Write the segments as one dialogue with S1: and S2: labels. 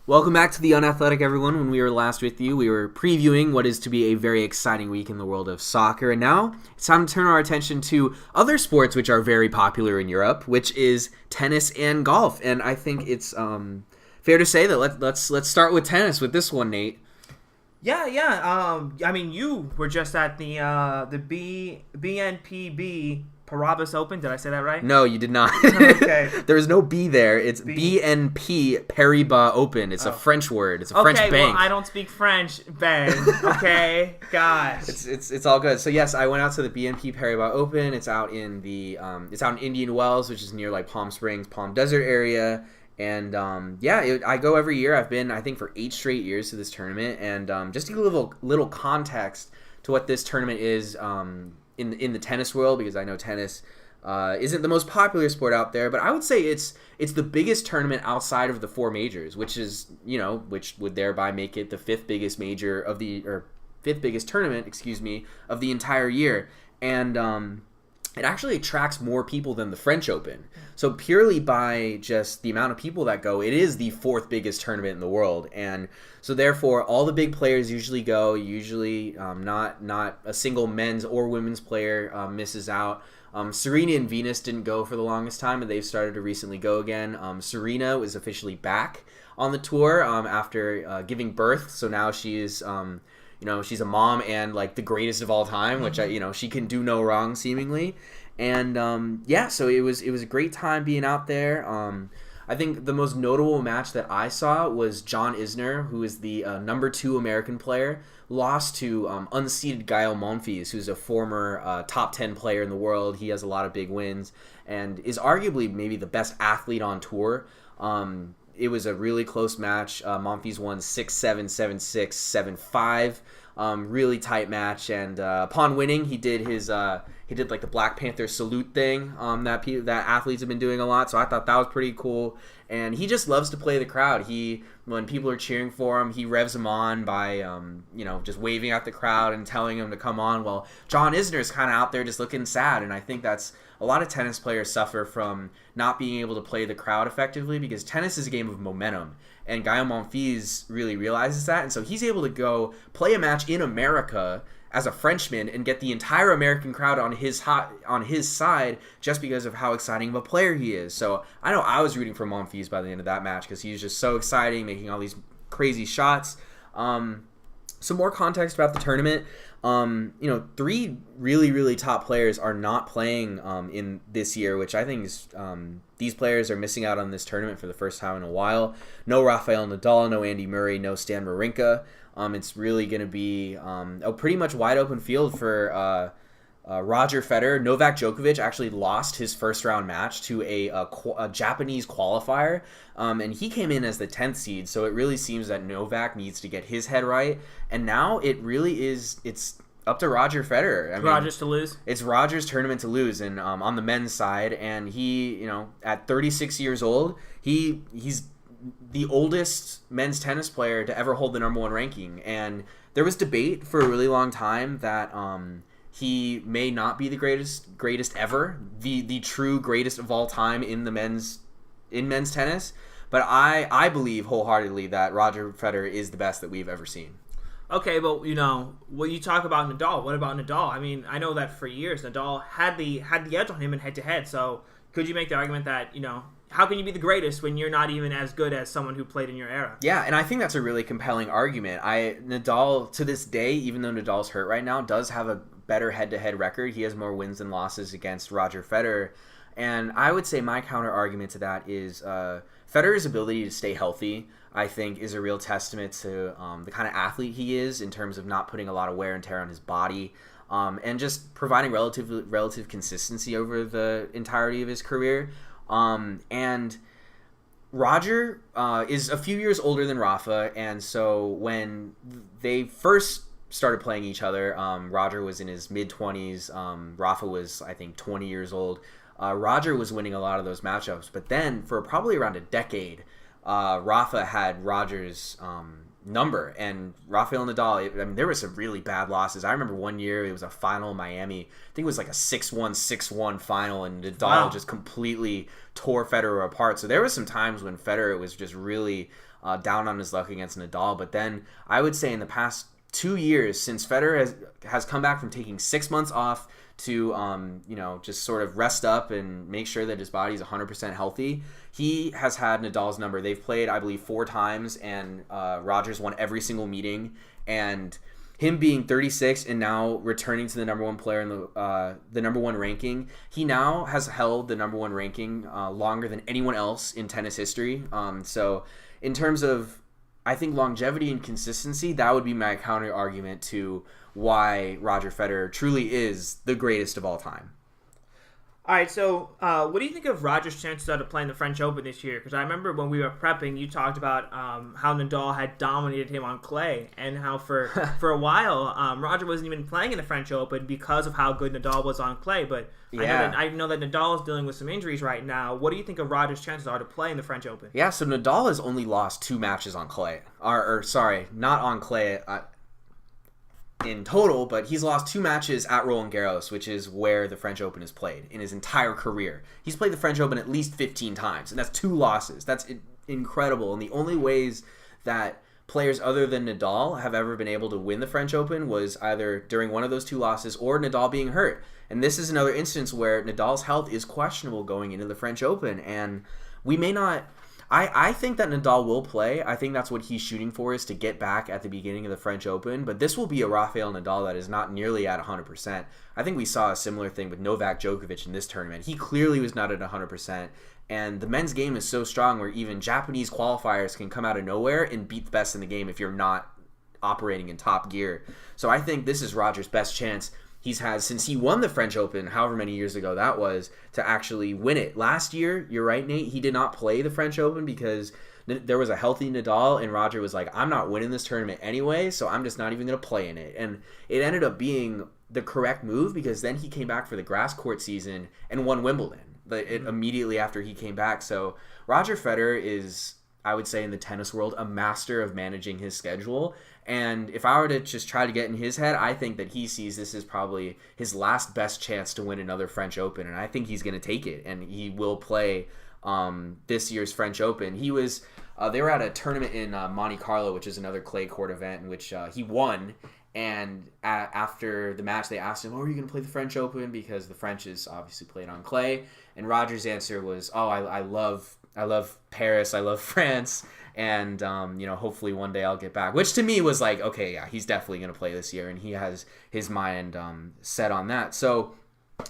S1: Welcome back to the Unathletic, everyone. When we were last with you, we were previewing what is to be a very exciting week in the world of soccer. And now it's time to turn our attention to other sports which are very popular in Europe, which is tennis and golf. And I think it's fair to say that let's start with tennis with this one, Nate.
S2: Yeah. I mean, you were just at the BNPB Paribas Open. Did I say that right?
S1: No, you did not.
S2: Okay.
S1: There is no B there. It's BNP Paribas Open. It's a French word. It's a French bank.
S2: Okay, well, I don't speak French, Ben. Okay, gosh.
S1: It's all good. So yes, I went out to the BNP Paribas Open. It's out in Indian Wells, which is near like Palm Springs, Palm Desert area. And I go every year. I've been, I think, for 8 straight years to this tournament. And just to give a little context to what this tournament is in the tennis world, because I know tennis isn't the most popular sport out there, but I would say it's the biggest tournament outside of the 4 majors, which would thereby make it the 5th biggest tournament, of the entire year. And it actually attracts more people than the French Open. So purely by just the amount of people that go, it is the 4th biggest tournament in the world. And so therefore, all the big players usually go. Not a single men's or women's player misses out. Serena and Venus didn't go for the longest time, and they've started to recently go again. Serena was officially back on the tour after giving birth. So now she is... she's a mom and like the greatest of all time, which she can do no wrong seemingly. And so it was a great time being out there. I think the most notable match that I saw was John Isner, who is the number 2 American player, lost to unseeded Gael Monfils, who's a former top 10 player in the world. He has a lot of big wins and is arguably maybe the best athlete on tour. It was a really close match. Monfils won 6-7, 7-6, 7-5. Really tight match, and upon winning, he did like the Black Panther salute thing that athletes have been doing a lot. So I thought that was pretty cool. And he just loves to play the crowd. When people are cheering for him, he revs them on by just waving at the crowd and telling them to come on. Well, John Isner is kind of out there just looking sad, and I think that's a lot of tennis players suffer from not being able to play the crowd effectively, because tennis is a game of momentum, and Gael Monfils really realizes that, and so he's able to go play a match in America as a Frenchman and get the entire American crowd on his side just because of how exciting of a player he is. So I know I was rooting for Monfils by the end of that match because he was just so exciting, making all these crazy shots. Some more context about the tournament. 3 really, really top players are not playing in this year, which I think is these players are missing out on this tournament for the first time in a while. No Rafael Nadal, no Andy Murray, no Stan Wawrinka. It's really going to be a pretty much wide open field for Roger Federer. Novak Djokovic actually lost his first round match to a Japanese qualifier, and he came in as the 10th seed. So it really seems that Novak needs to get his head right, and now it's up to Roger Federer.
S2: Rogers to lose.
S1: It's Roger's tournament to lose, and on the men's side, and he, at 36 years old, he's the oldest men's tennis player to ever hold the number 1 ranking. And there was debate for a really long time that he may not be the greatest ever, the true greatest of all time in men's tennis. But I believe wholeheartedly that Roger Federer is the best that we've ever seen.
S2: Okay, but when you talk about Nadal, what about Nadal? I mean, I know that for years Nadal had the edge on him in head-to-head. So could you make the argument that how can you be the greatest when you're not even as good as someone who played in your era?
S1: Yeah, and I think that's a really compelling argument. Nadal, to this day, even though Nadal's hurt right now, does have a better head-to-head record. He has more wins than losses against Roger Federer. And I would say my counter-argument to that is Federer's ability to stay healthy, I think, is a real testament to the kind of athlete he is in terms of not putting a lot of wear and tear on his body, and just providing relative consistency over the entirety of his career. And Roger is a few years older than Rafa, and so when they first started playing each other, Roger was in his mid-20s, Rafa was, I think, 20 years old. Roger was winning a lot of those matchups, but then for probably around a decade, Rafa had Roger's number, and Rafael Nadal, there were some really bad losses. I remember one year it was a final in Miami. I think it was like a 6-1, 6-1 final, and Nadal just completely tore Federer apart. So there were some times when Federer was just really down on his luck against Nadal. But then I would say in the past 2 years, since Federer has come back from taking 6 months off to just sort of rest up and make sure that his body's 100% healthy, he has had Nadal's number. They've played, I believe, 4 times, and Rogers won every single meeting. And him being 36 and now returning to the number one player in the number one ranking, he now has held the number one ranking longer than anyone else in tennis history. So in terms of, I think, longevity and consistency, that would be my counter argument to why Roger Federer truly is the greatest of all time.
S2: All right, so what do you think of Roger's chances of playing the French Open this year? Because I remember when we were prepping, you talked about how Nadal had dominated him on clay, and how for a while Roger wasn't even playing in the French Open because of how good Nadal was on clay. But yeah. I know that Nadal is dealing with some injuries right now. What do you think of Roger's chances are to play in the French Open?
S1: Yeah, so Nadal has only lost 2 matches on clay. Not on clay. In total, but he's lost 2 matches at Roland Garros, which is where the French Open is played in his entire career. He's played the French Open at least 15 times, and that's 2 losses. That's incredible. And the only ways that players other than Nadal have ever been able to win the French Open was either during one of those 2 losses or Nadal being hurt. And this is another instance where Nadal's health is questionable going into the French Open, and we may not... I think that Nadal will play. I think that's what he's shooting for, is to get back at the beginning of the French Open. But this will be a Rafael Nadal that is not nearly at 100%. I think we saw a similar thing with Novak Djokovic in this tournament. He clearly was not at 100%. And the men's game is so strong where even Japanese qualifiers can come out of nowhere and beat the best in the game if you're not operating in top gear. So I think this is Roger's best chance he's had since he won the French Open, however many years ago that was, to actually win it. Last year, you're right, Nate, he did not play the French Open because there was a healthy Nadal, and Roger was like, I'm not winning this tournament anyway, so I'm just not even going to play in it. And it ended up being the correct move, because then he came back for the grass court season and won Wimbledon immediately after he came back. So Roger Federer is, I would say, in the tennis world, a master of managing his schedule. And if I were to just try to get in his head, I think that he sees this as probably his last best chance to win another French Open, and I think he's going to take it, and he will play this year's French Open. He was they were at a tournament in Monte Carlo, which is another clay court event, in which he won. And after the match, they asked him, "Oh, are you going to play the French Open?" Because the French is obviously played on clay. And Roger's answer was, "Oh, I love Paris, I love France, and hopefully one day I'll get back." Which to me was like, okay, yeah, he's definitely going to play this year, and he has his mind set on that. So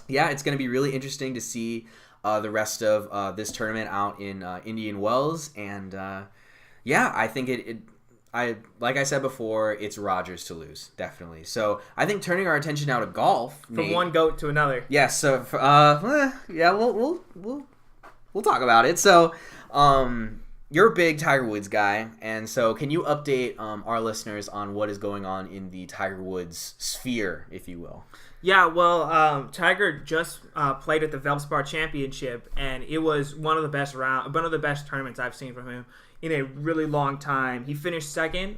S1: yeah, it's going to be really interesting to see the rest of this tournament out in Indian Wells, and I think like I said before, it's Rogers to lose, definitely. So I think turning our attention now to golf,
S2: from Nate, one GOAT to another.
S1: Yes. Yeah, so we'll talk about it. So you're a big Tiger Woods guy, and so can you update our listeners on what is going on in the Tiger Woods sphere, if you will?
S2: Yeah, well, Tiger just played at the Valspar Championship, and it was one of the best tournaments I've seen from him in a really long time. He finished second,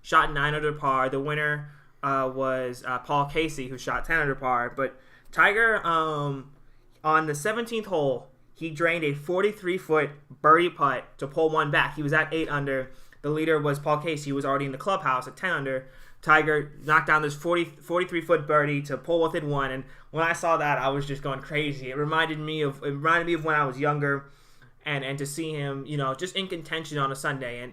S2: shot 9 under par. The winner was Paul Casey, who shot 10 under par. But Tiger, on the 17th hole, he drained a 43-foot birdie putt to pull one back. He was at 8 under. The leader was Paul Casey, who was already in the clubhouse at 10 under. Tiger knocked down this 43-foot birdie to pull within one, and when I saw that, I was just going crazy. It reminded me of when I was younger, and to see him, just in contention on a Sunday. And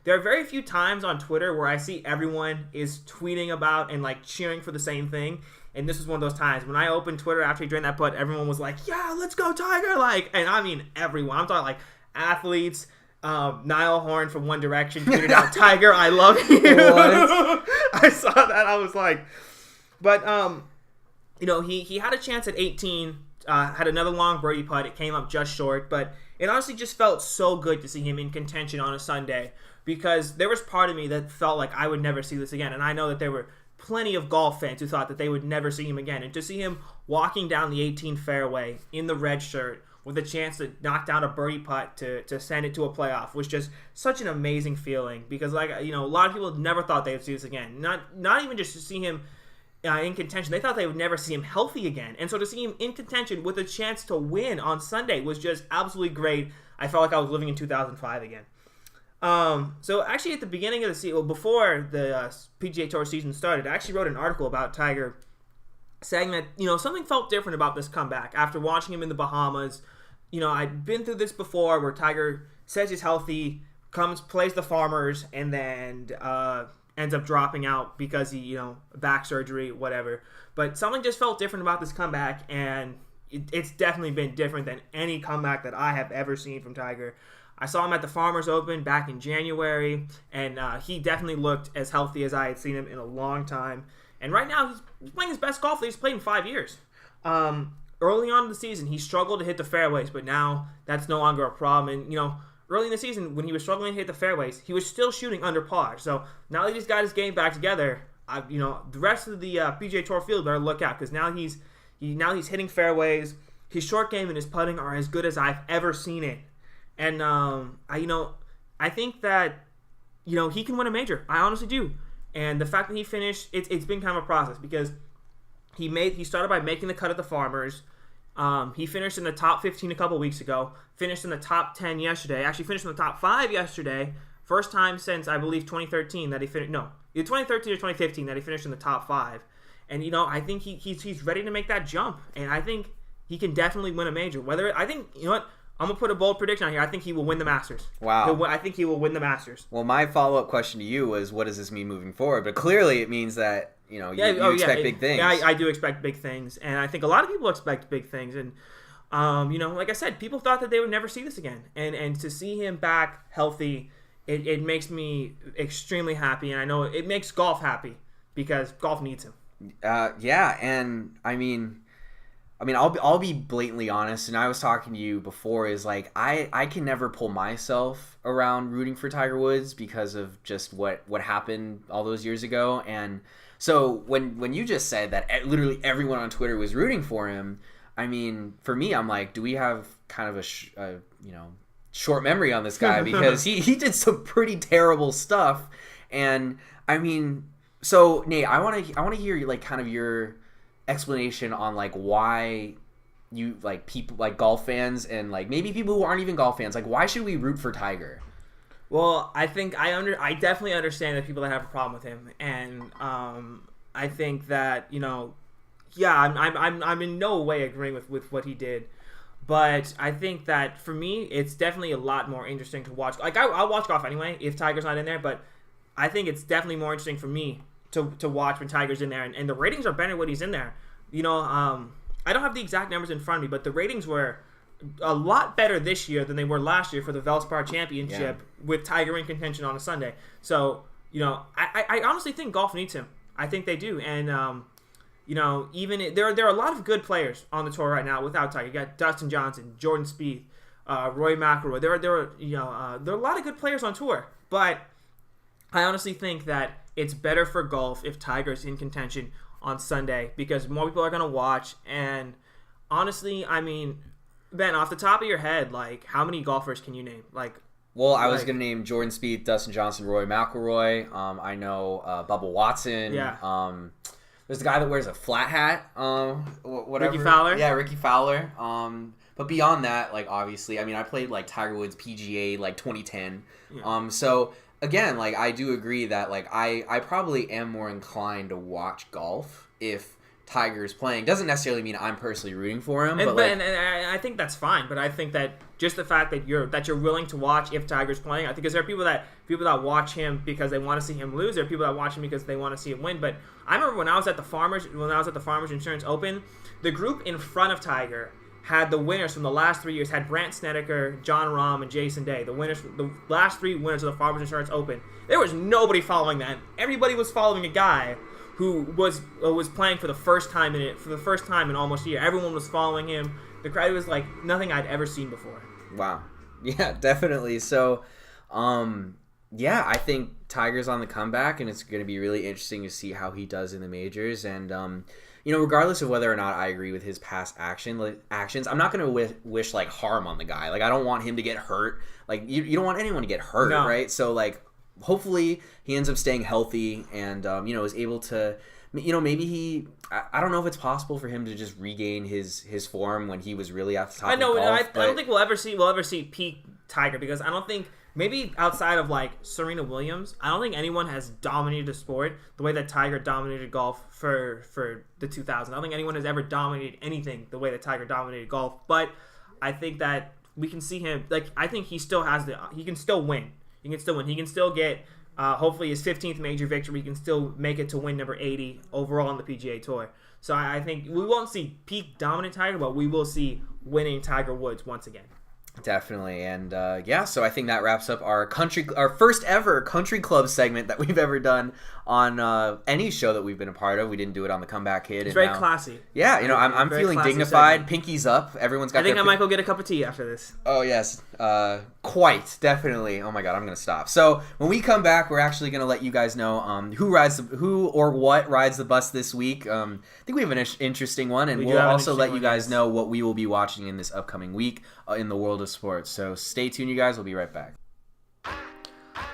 S2: there are very few times on Twitter where I see everyone is tweeting about and like cheering for the same thing. And this was one of those times when I opened Twitter after he drained that putt. Everyone was like, "Yeah, let's go Tiger!" And I mean everyone. I'm talking like athletes. Niall Horn from One Direction tweeted out, "Tiger, I love you." What? I saw that. I was like, but he had a chance at 18. Had another long birdie putt. It came up just short, but it honestly just felt so good to see him in contention on a Sunday, because there was part of me that felt like I would never see this again, and I know that there were plenty of golf fans who thought that they would never see him again. And to see him walking down the 18th fairway in the red shirt with a chance to knock down a birdie putt to send it to a playoff was just such an amazing feeling, because a lot of people never thought they would see this again. Not even just to see him in contention. They thought they would never see him healthy again. And so to see him in contention with a chance to win on Sunday was just absolutely great. I felt like I was living in 2005 again. So actually, at the beginning of the season, well, before the PGA Tour season started, I actually wrote an article about Tiger, saying that something felt different about this comeback after watching him in the Bahamas. I'd been through this before, where Tiger says he's healthy, plays the Farmers, and then ends up dropping out because he back surgery, whatever. But something just felt different about this comeback, and it's definitely been different than any comeback that I have ever seen from Tiger. I saw him at the Farmers Open back in January, and he definitely looked as healthy as I had seen him in a long time. And right now, he's playing his best golf that he's played in 5 years. Early on in the season, he struggled to hit the fairways, but now that's no longer a problem. And, early in the season, when he was struggling to hit the fairways, he was still shooting under par. So now that he's got his game back together, the rest of the PGA Tour field better look out, because now he's hitting fairways. His short game and his putting are as good as I've ever seen it. And I think that he can win a major. I honestly do. And the fact that he finished, it's been kind of a process, because he started by making the cut at the Farmers. He finished in the top 15 a couple weeks ago. Finished in the top 10 yesterday. Actually finished in the top 5 yesterday. First time since, I believe, 2013 that he finished. No, either 2013 or 2015 that he finished in the top 5. And I think he's ready to make that jump. And I think he can definitely win a major. I think I'm gonna put a bold prediction on here. I think he will win the Masters.
S1: Wow.
S2: I think he will win the Masters.
S1: Well, my follow-up question to you was, what does this mean moving forward? But clearly, it means that you expect big things.
S2: Yeah, I do expect big things, and I think a lot of people expect big things. And like I said, people thought that they would never see this again, and to see him back healthy, it makes me extremely happy, and I know it makes golf happy, because golf needs him.
S1: Yeah, and I mean, I'll be blatantly honest, and I was talking to you before, is like I can never pull myself around rooting for Tiger Woods because of just what happened all those years ago. And so when you just said that literally everyone on Twitter was rooting for him, I mean, for me, I'm like, do we have kind of a short memory on this guy? Because he did some pretty terrible stuff. And I mean, so Nate, I want to hear like kind of your explanation on like why you like people like golf fans and like maybe people who aren't even golf fans, like why should we root for Tiger?
S2: Well, I think I definitely understand the people that have a problem with him, and I think that I'm in no way agreeing with what he did, but I think that for me it's definitely a lot more interesting to watch. Like I'll watch golf anyway if Tiger's not in there, but I think it's definitely more interesting for me to watch when Tiger's in there, and the ratings are better when he's in there. I don't have the exact numbers in front of me, but the ratings were a lot better this year than they were last year for the Valspar Championship with Tiger in contention on a Sunday. So, I honestly think golf needs him. I think they do. And, even there are a lot of good players on the tour right now without Tiger. You got Dustin Johnson, Jordan Spieth, Roy McIlroy. There are a lot of good players on tour, but I honestly think that it's better for golf if Tiger's in contention on Sunday, because more people are going to watch. And honestly, I mean, Ben, off the top of your head, like, how many golfers can you name? I
S1: was going to name Jordan Spieth, Dustin Johnson, Roy McIlroy. I know Bubba Watson.
S2: Yeah.
S1: There's the guy that wears a flat hat. Whatever.
S2: Ricky Fowler.
S1: Yeah, Ricky Fowler. But beyond that, like, obviously, I mean, I played like Tiger Woods PGA like 2010. Yeah. So again, like, I do agree that like I probably am more inclined to watch golf if Tiger's playing. Doesn't necessarily mean I'm personally rooting for him,
S2: and I think that's fine. But I think that just the fact that you're willing to watch if Tiger's playing, I think, because there are people that watch him because they want to see him lose. There are people that watch him because they want to see him win. But I remember when I was at the Farmers Insurance Open, the group in front of Tiger had the winners from the last 3 years, had Brandt Snedeker, John Rahm, and Jason Day, the last 3 winners of the Farmers Insurance Open. There was nobody following them. Everybody was following a guy who was playing for the first time in almost a year. Everyone was following him. The crowd was like nothing I'd ever seen before.
S1: Wow. Yeah, definitely. So, I think Tiger's on the comeback, and it's going to be really interesting to see how he does in the majors. And regardless of whether or not I agree with his past actions, I'm not going to wish like harm on the guy. Like, I don't want him to get hurt. Like, you don't want anyone to get hurt,
S2: no.
S1: Right? So, like, hopefully he ends up staying healthy and is able to, maybe I don't know if it's possible for him to just regain his form when he was really at the top.
S2: I know.
S1: Of golf,
S2: I don't think we'll ever see peak Tiger, because I don't think maybe outside of like Serena Williams, I don't think anyone has dominated the sport the way that Tiger dominated golf for the 2000s. I don't think anyone has ever dominated anything the way that Tiger dominated golf. But I think that we can see him. Like, I think he still has he can still win. He can still win. He can still get hopefully his 15th major victory. He can still make it to win number 80 overall on the PGA Tour. So I think we won't see peak dominant Tiger, but we will see winning Tiger Woods once again.
S1: Definitely. And so I think that wraps up our first ever country club segment that we've ever done on any show that we've been a part of. We didn't do it on the Comeback Kid.
S2: It's very classy.
S1: Yeah, I'm feeling dignified. Segment. Pinkies up. Everyone's got.
S2: I think I might go get a cup of tea after this.
S1: Oh yes, quite definitely. Oh my God, I'm gonna stop. So when we come back, we're actually gonna let you guys know who or what rides the bus this week. I think we have an interesting one, and we'll also let you guys know what we will be watching in this upcoming week in the world of sports. So stay tuned, you guys. We'll be right back.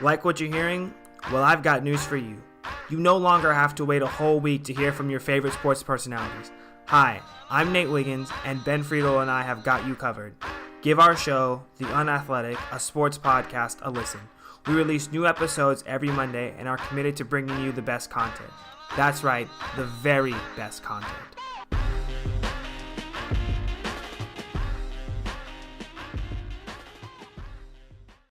S2: Like what you're hearing? Well, I've got news for you. You no longer have to wait a whole week to hear from your favorite sports personalities. Hi, I'm Nate Wiggins, and Ben Friedel and I have got you covered. Give our show, The Unathletic, a sports podcast, a listen. We release new episodes every Monday and are committed to bringing you the best content. That's right, the very best content.